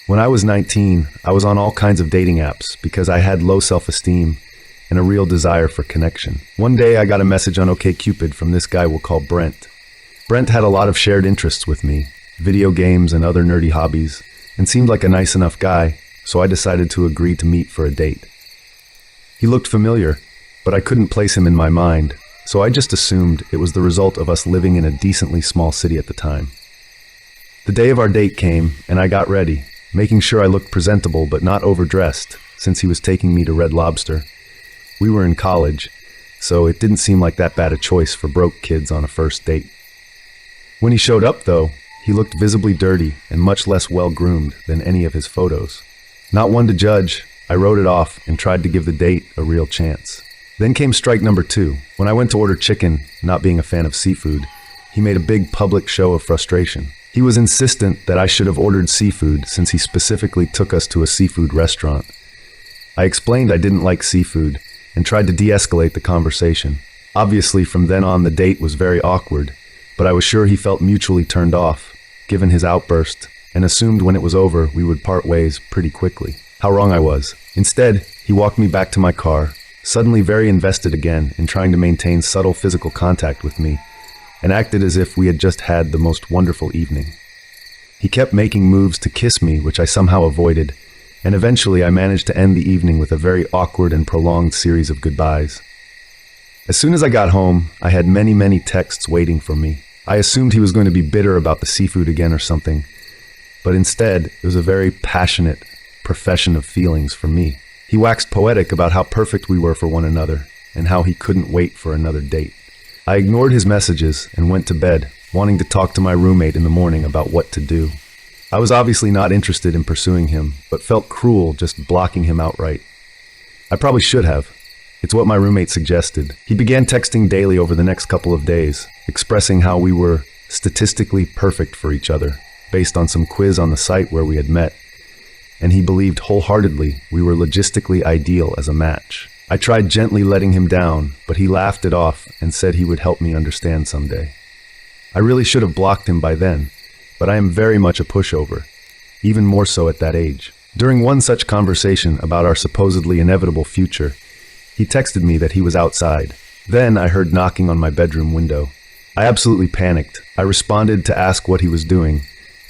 When I was 19, I was on all kinds of dating apps because I had low self-esteem and a real desire for connection. One day I got a message on OkCupid from this guy we'll call Brent. Brent had a lot of shared interests with me, video games and other nerdy hobbies, and seemed like a nice enough guy, so I decided to agree to meet for a date. He looked familiar, but I couldn't place him in my mind, so I just assumed it was the result of us living in a decently small city at the time. The day of our date came, and I got ready, making sure I looked presentable but not overdressed, since he was taking me to Red Lobster. We were in college, so it didn't seem like that bad a choice for broke kids on a first date. When he showed up, though, he looked visibly dirty and much less well-groomed than any of his photos. Not one to judge, I wrote it off and tried to give the date a real chance. Then came strike number 2. When I went to order chicken, not being a fan of seafood, he made a big public show of frustration. He was insistent that I should have ordered seafood since he specifically took us to a seafood restaurant. I explained I didn't like seafood and tried to de-escalate the conversation. Obviously, from then on, the date was very awkward, but I was sure he felt mutually turned off, given his outburst, and assumed when it was over, we would part ways pretty quickly. How wrong I was. Instead, he walked me back to my car, suddenly very invested again in trying to maintain subtle physical contact with me, and acted as if we had just had the most wonderful evening. He kept making moves to kiss me, which I somehow avoided, and eventually I managed to end the evening with a very awkward and prolonged series of goodbyes. As soon as I got home, I had many texts waiting for me. I assumed he was going to be bitter about the seafood again or something, but instead, it was a very passionate profession of feelings for me. He waxed poetic about how perfect we were for one another, and how he couldn't wait for another date. I ignored his messages and went to bed, wanting to talk to my roommate in the morning about what to do. I was obviously not interested in pursuing him, but felt cruel just blocking him outright. I probably should have. It's what my roommate suggested. He began texting daily over the next couple of days, expressing how we were statistically perfect for each other, based on some quiz on the site where we had met, and he believed wholeheartedly we were logistically ideal as a match. I tried gently letting him down, but he laughed it off and said he would help me understand someday. I really should have blocked him by then, but I am very much a pushover, even more so at that age. During one such conversation about our supposedly inevitable future, he texted me that he was outside. Then I heard knocking on my bedroom window. I absolutely panicked. I responded to ask what he was doing,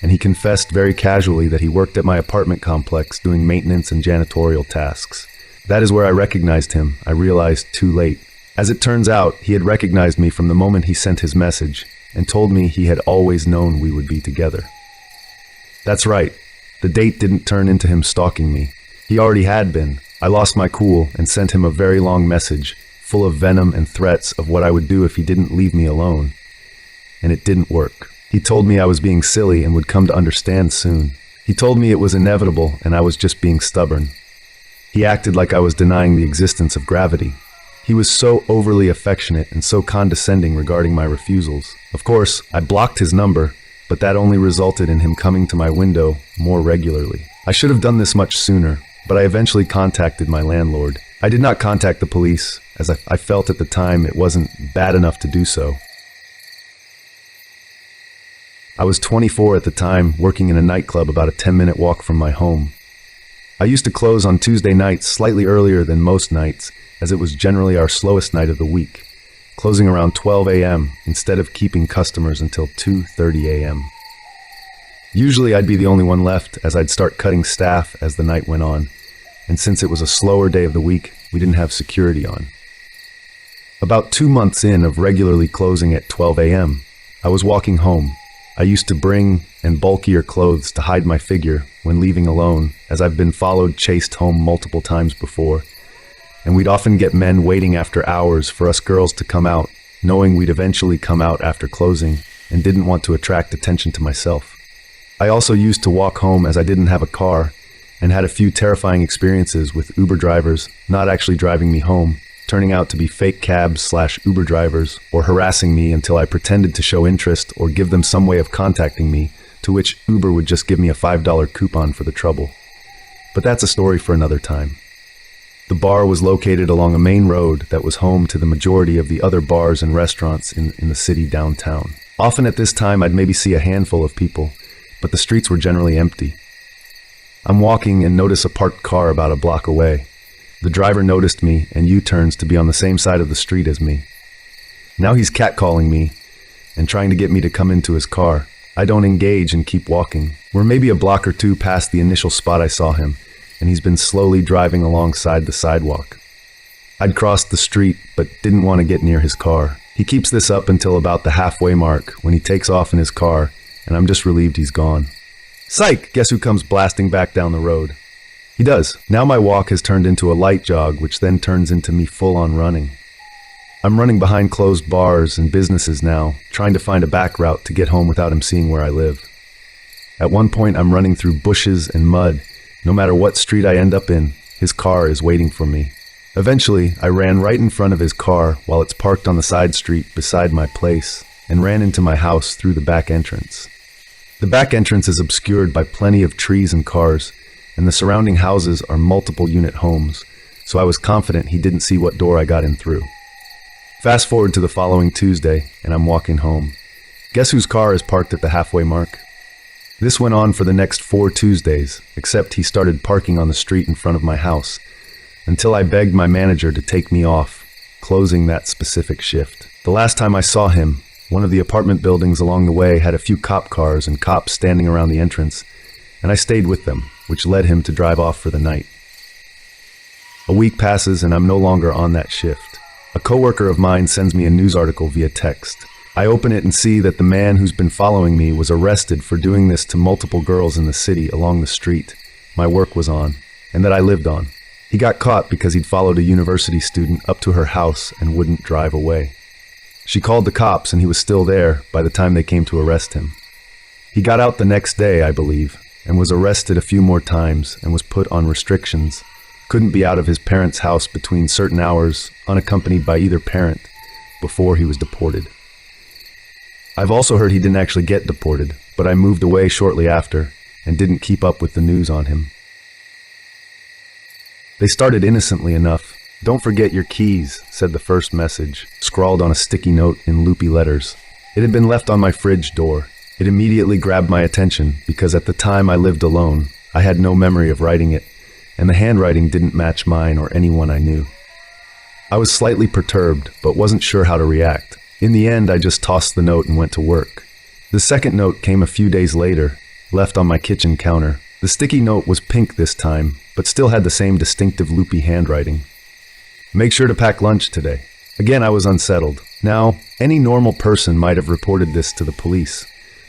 and he confessed very casually that he worked at my apartment complex doing maintenance and janitorial tasks. That is where I recognized him. I realized too late. As it turns out, he had recognized me from the moment he sent his message and told me he had always known we would be together. That's right. The date didn't turn into him stalking me. He already had been. I lost my cool and sent him a very long message, full of venom and threats of what I would do if he didn't leave me alone. And it didn't work. He told me I was being silly and would come to understand soon. He told me it was inevitable and I was just being stubborn. He acted like I was denying the existence of gravity. He was so overly affectionate and so condescending regarding my refusals. Of course, I blocked his number, but that only resulted in him coming to my window more regularly. I should have done this much sooner, but I eventually contacted my landlord. I did not contact the police, as I felt at the time it wasn't bad enough to do so. I was 24 at the time, working in a nightclub about a 10-minute walk from my home. I used to close on Tuesday nights slightly earlier than most nights, as it was generally our slowest night of the week, closing around 12 a.m. instead of keeping customers until 2:30 a.m. Usually I'd be the only one left, as I'd start cutting staff as the night went on, and since it was a slower day of the week, we didn't have security on. About 2 months in of regularly closing at 12 a.m., I was walking home. I used to bring and bulkier clothes to hide my figure when leaving alone, as I've been chased home multiple times before, and we'd often get men waiting after hours for us girls to come out, knowing we'd eventually come out after closing, and didn't want to attract attention to myself. I also used to walk home as I didn't have a car, and had a few terrifying experiences with Uber drivers not actually driving me home, turning out to be fake cabs/Uber drivers, or harassing me until I pretended to show interest or give them some way of contacting me, to which Uber would just give me a $5 coupon for the trouble. But that's a story for another time. The bar was located along a main road that was home to the majority of the other bars and restaurants in the city downtown. Often at this time I'd maybe see a handful of people, but the streets were generally empty. I'm walking and notice a parked car about a block away. The driver noticed me and U-turns to be on the same side of the street as me. Now he's catcalling me and trying to get me to come into his car. I don't engage and keep walking. We're maybe a block or two past the initial spot I saw him, and he's been slowly driving alongside the sidewalk. I'd crossed the street, but didn't want to get near his car. He keeps this up until about the halfway mark when he takes off in his car, and I'm just relieved he's gone. Psych! Guess who comes blasting back down the road? He does. Now my walk has turned into a light jog, which then turns into me full-on running. I'm running behind closed bars and businesses now, trying to find a back route to get home without him seeing where I live. At one point, I'm running through bushes and mud. No matter what street I end up in, his car is waiting for me. Eventually, I ran right in front of his car while it's parked on the side street beside my place and ran into my house through the back entrance. The back entrance is obscured by plenty of trees and cars, and the surrounding houses are multiple unit homes, so I was confident he didn't see what door I got in through. Fast forward to the following Tuesday, and I'm walking home. Guess whose car is parked at the halfway mark? This went on for the next 4 Tuesdays, except he started parking on the street in front of my house, until I begged my manager to take me off, closing that specific shift. The last time I saw him, one of the apartment buildings along the way had a few cop cars and cops standing around the entrance, and I stayed with them, which led him to drive off for the night. A week passes and I'm no longer on that shift. A coworker of mine sends me a news article via text. I open it and see that the man who's been following me was arrested for doing this to multiple girls in the city along the street my work was on, and that I lived on. He got caught because he'd followed a university student up to her house and wouldn't drive away. She called the cops and he was still there by the time they came to arrest him. He got out the next day, I believe, and was arrested a few more times and was put on restrictions. Couldn't be out of his parents' house between certain hours, unaccompanied by either parent, before he was deported. I've also heard he didn't actually get deported, but I moved away shortly after and didn't keep up with the news on him. They started innocently enough. "Don't forget your keys," said the first message, scrawled on a sticky note in loopy letters. It had been left on my fridge door. It immediately grabbed my attention because at the time I lived alone. I had no memory of writing it, and the handwriting didn't match mine or anyone I knew. I was slightly perturbed, but wasn't sure how to react. In the end, I just tossed the note and went to work. The second note came a few days later, left on my kitchen counter. The sticky note was pink this time, but still had the same distinctive loopy handwriting. "Make sure to pack lunch today." Again, I was unsettled. Now, any normal person might have reported this to the police,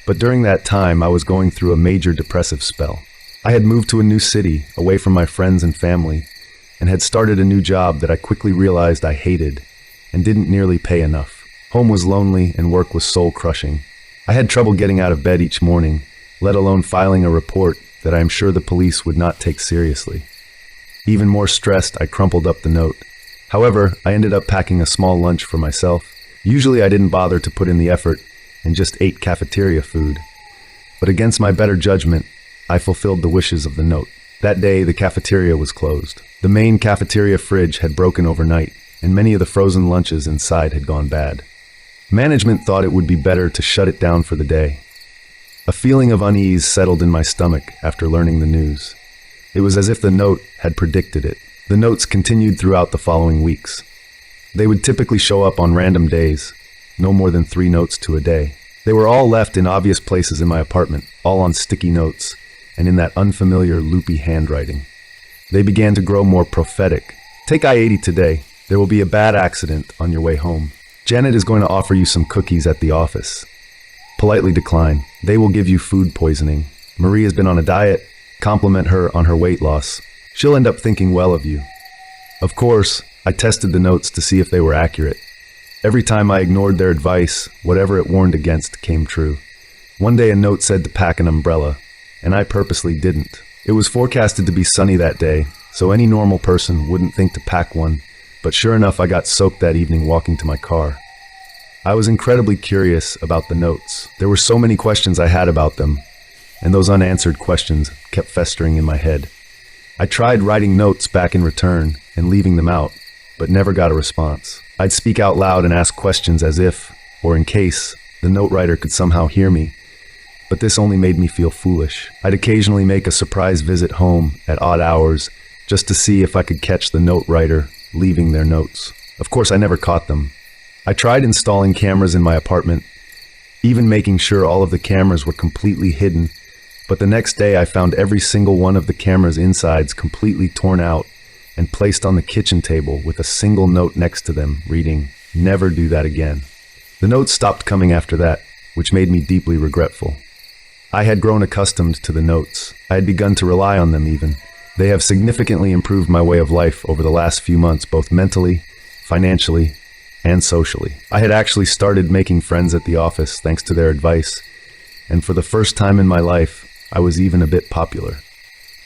but during that time, I was going through a major depressive spell. I had moved to a new city, away from my friends and family, and had started a new job that I quickly realized I hated and didn't nearly pay enough. Home was lonely and work was soul-crushing. I had trouble getting out of bed each morning, let alone filing a report that I am sure the police would not take seriously. Even more stressed, I crumpled up the note. However, I ended up packing a small lunch for myself. Usually I didn't bother to put in the effort and just ate cafeteria food. But against my better judgment, I fulfilled the wishes of the note. That day, the cafeteria was closed. The main cafeteria fridge had broken overnight, and many of the frozen lunches inside had gone bad. Management thought it would be better to shut it down for the day. A feeling of unease settled in my stomach after learning the news. It was as if the note had predicted it. The notes continued throughout the following weeks. They would typically show up on random days, no more than 3 notes to a day. They were all left in obvious places in my apartment, all on sticky notes, and in that unfamiliar loopy handwriting. They began to grow more prophetic. "Take I-80 today. There will be a bad accident on your way home. Janet is going to offer you some cookies at the office. Politely decline. They will give you food poisoning. Marie has been on a diet. Compliment her on her weight loss. She'll end up thinking well of you." Of course, I tested the notes to see if they were accurate. Every time I ignored their advice, whatever it warned against came true. One day a note said to pack an umbrella, and I purposely didn't. It was forecasted to be sunny that day, so any normal person wouldn't think to pack one, but sure enough I got soaked that evening walking to my car. I was incredibly curious about the notes. There were so many questions I had about them, and those unanswered questions kept festering in my head. I tried writing notes back in return and leaving them out, but never got a response. I'd speak out loud and ask questions as if, or in case, the note writer could somehow hear me, but this only made me feel foolish. I'd occasionally make a surprise visit home at odd hours just to see if I could catch the note writer leaving their notes. Of course, I never caught them. I tried installing cameras in my apartment, even making sure all of the cameras were completely hidden, but the next day I found every single one of the camera's insides completely torn out and placed on the kitchen table with a single note next to them reading, "Never do that again." The notes stopped coming after that, which made me deeply regretful. I had grown accustomed to the notes. I had begun to rely on them even. They have significantly improved my way of life over the last few months, both mentally, financially, and socially. I had actually started making friends at the office thanks to their advice, and for the first time in my life, I was even a bit popular.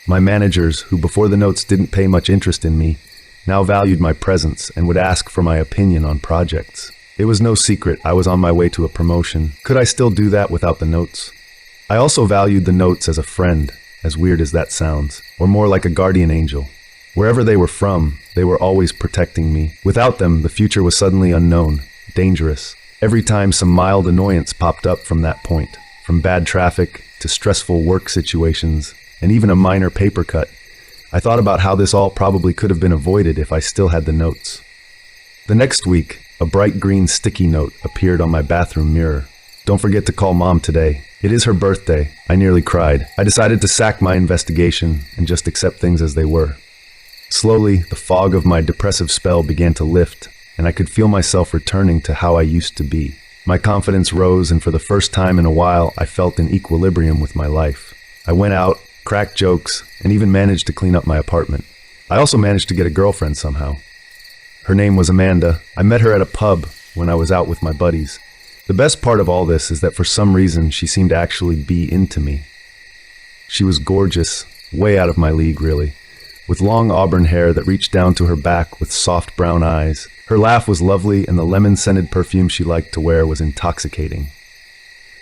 My managers, who before the notes didn't pay much interest in me, now valued my presence and would ask for my opinion on projects. It was no secret I was on my way to a promotion. Could I still do that without the notes? I also valued the notes as a friend, as weird as that sounds, or more like a guardian angel. Wherever they were from, they were always protecting me. Without them, the future was suddenly unknown, dangerous. Every time some mild annoyance popped up from that point, from bad traffic to stressful work situations, and even a minor paper cut, I thought about how this all probably could have been avoided if I still had the notes. The next week, a bright green sticky note appeared on my bathroom mirror. "Don't forget to call Mom today. It is her birthday." I nearly cried. I decided to sack my investigation and just accept things as they were. Slowly, the fog of my depressive spell began to lift, and I could feel myself returning to how I used to be. My confidence rose, and for the first time in a while, I felt in equilibrium with my life. I went out, cracked jokes, and even managed to clean up my apartment. I also managed to get a girlfriend somehow. Her name was Amanda. I met her at a pub when I was out with my buddies. The best part of all this is that for some reason, she seemed to actually be into me. She was gorgeous, way out of my league, really, with long auburn hair that reached down to her back with soft brown eyes. Her laugh was lovely, and the lemon-scented perfume she liked to wear was intoxicating.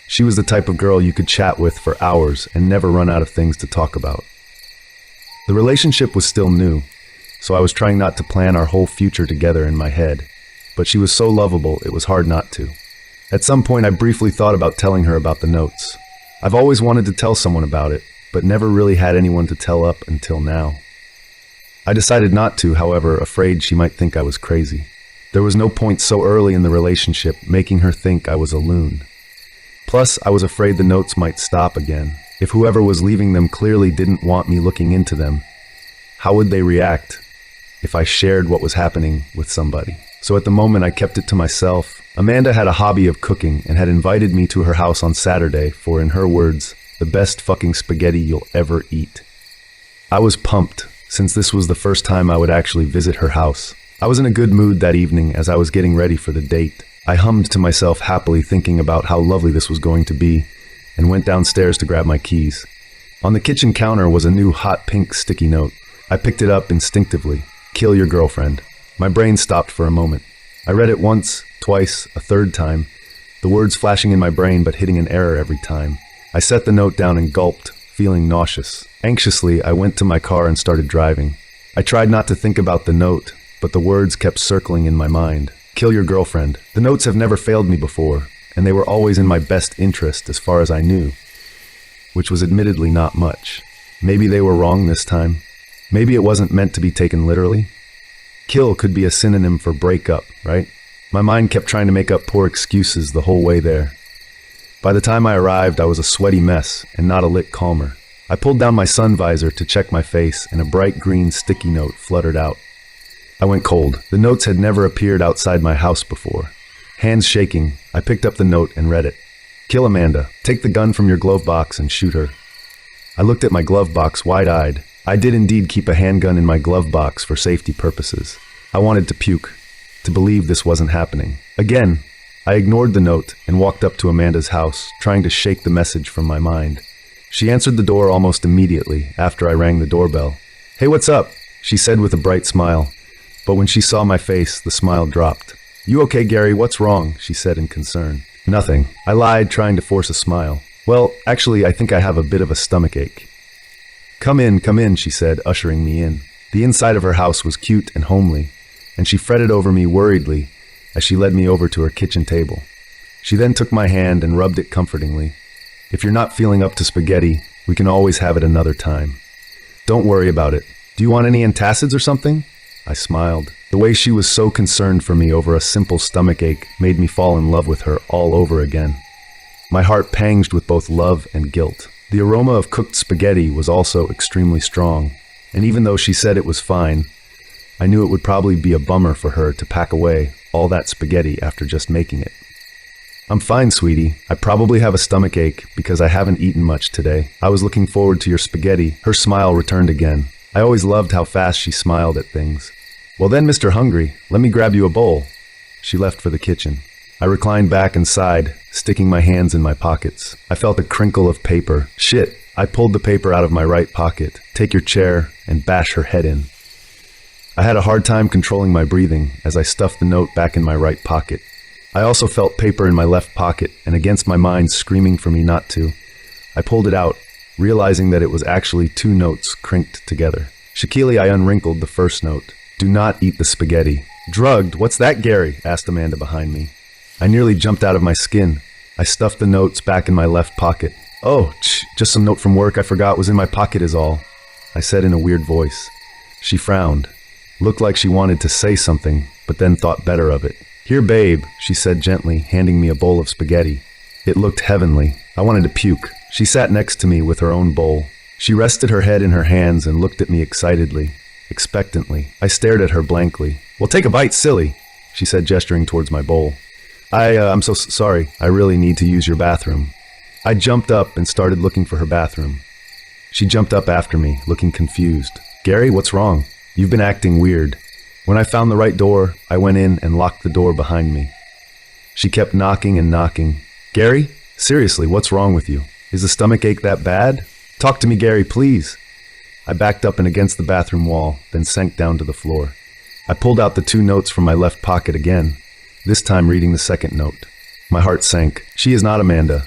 She was the type of girl you could chat with for hours and never run out of things to talk about. The relationship was still new, so I was trying not to plan our whole future together in my head, but she was so lovable it was hard not to. At some point, I briefly thought about telling her about the notes. I've always wanted to tell someone about it, but never really had anyone to tell up until now. I decided not to, however, afraid she might think I was crazy. There was no point so early in the relationship making her think I was a loon. Plus, I was afraid the notes might stop again. If whoever was leaving them clearly didn't want me looking into them, how would they react if I shared what was happening with somebody? So at the moment, I kept it to myself. Amanda had a hobby of cooking and had invited me to her house on Saturday for, in her words, the best fucking spaghetti you'll ever eat. I was pumped, since this was the first time I would actually visit her house. I was in a good mood that evening as I was getting ready for the date. I hummed to myself happily, thinking about how lovely this was going to be, and went downstairs to grab my keys. On the kitchen counter was a new hot pink sticky note. I picked it up instinctively. "Kill your girlfriend." My brain stopped for a moment. I read it once, twice, a third time, the words flashing in my brain but hitting an error every time. I set the note down and gulped, feeling nauseous. Anxiously, I went to my car and started driving. I tried not to think about the note, but the words kept circling in my mind. "Kill your girlfriend." The notes have never failed me before, and they were always in my best interest as far as I knew, which was admittedly not much. Maybe they were wrong this time. Maybe it wasn't meant to be taken literally. Kill could be a synonym for break up, right? My mind kept trying to make up poor excuses the whole way there. By the time I arrived, I was a sweaty mess and not a lick calmer. I pulled down my sun visor to check my face, and a bright green sticky note fluttered out. I went cold. The notes had never appeared outside my house before. Hands shaking, I picked up the note and read it. "Kill Amanda. Take the gun from your glove box and shoot her." I looked at my glove box wide-eyed. I did indeed keep a handgun in my glove box for safety purposes. I wanted to puke, to believe this wasn't happening. Again, I ignored the note and walked up to Amanda's house, trying to shake the message from my mind. She answered the door almost immediately after I rang the doorbell. "Hey, what's up?" she said with a bright smile. But when she saw my face, the smile dropped. "You okay, Gary? What's wrong?" she said in concern. "Nothing." I lied, trying to force a smile. "Well, actually, I think I have a bit of a stomachache." Come in, she said, ushering me in. The inside of her house was cute and homely, and she fretted over me worriedly as she led me over to her kitchen table. She then took my hand and rubbed it comfortingly. If you're not feeling up to spaghetti, we can always have it another time. Don't worry about it. Do you want any antacids or something? I smiled. The way she was so concerned for me over a simple stomach ache made me fall in love with her all over again. My heart panged with both love and guilt. The aroma of cooked spaghetti was also extremely strong, and even though she said it was fine, I knew it would probably be a bummer for her to pack away all that spaghetti after just making it. I'm fine, sweetie. I probably have a stomach ache because I haven't eaten much today. I was looking forward to your spaghetti. Her smile returned again. I always loved how fast she smiled at things. Well then, Mr. Hungry, let me grab you a bowl. She left for the kitchen. I reclined back and sighed, sticking my hands in my pockets. I felt a crinkle of paper. Shit. I pulled the paper out of my right pocket. Take your chair and bash her head in. I had a hard time controlling my breathing as I stuffed the note back in my right pocket. I also felt paper in my left pocket, and against my mind screaming for me not to. I pulled it out, realizing that it was actually 2 notes crinked together. Shaquille, I unwrinkled the first note. Do not eat the spaghetti. Drugged? What's that, Gary? Asked Amanda behind me. I nearly jumped out of my skin. I stuffed the notes back in my left pocket. Oh, just some note from work I forgot was in my pocket is all, I said in a weird voice. She frowned. Looked like she wanted to say something, but then thought better of it. Here, babe, she said gently, handing me a bowl of spaghetti. It looked heavenly. I wanted to puke. She sat next to me with her own bowl. She rested her head in her hands and looked at me excitedly, expectantly. I stared at her blankly. Well, take a bite, silly, she said, gesturing towards my bowl. I'm so sorry. I really need to use your bathroom. I jumped up and started looking for her bathroom. She jumped up after me, looking confused. Gary, what's wrong? You've been acting weird. When I found the right door, I went in and locked the door behind me. She kept knocking and knocking. Gary, seriously, what's wrong with you? Is the stomach ache that bad? Talk to me, Gary, please. I backed up and against the bathroom wall, then sank down to the floor. I pulled out the 2 notes from my left pocket again, this time reading the second note. My heart sank. She is not Amanda.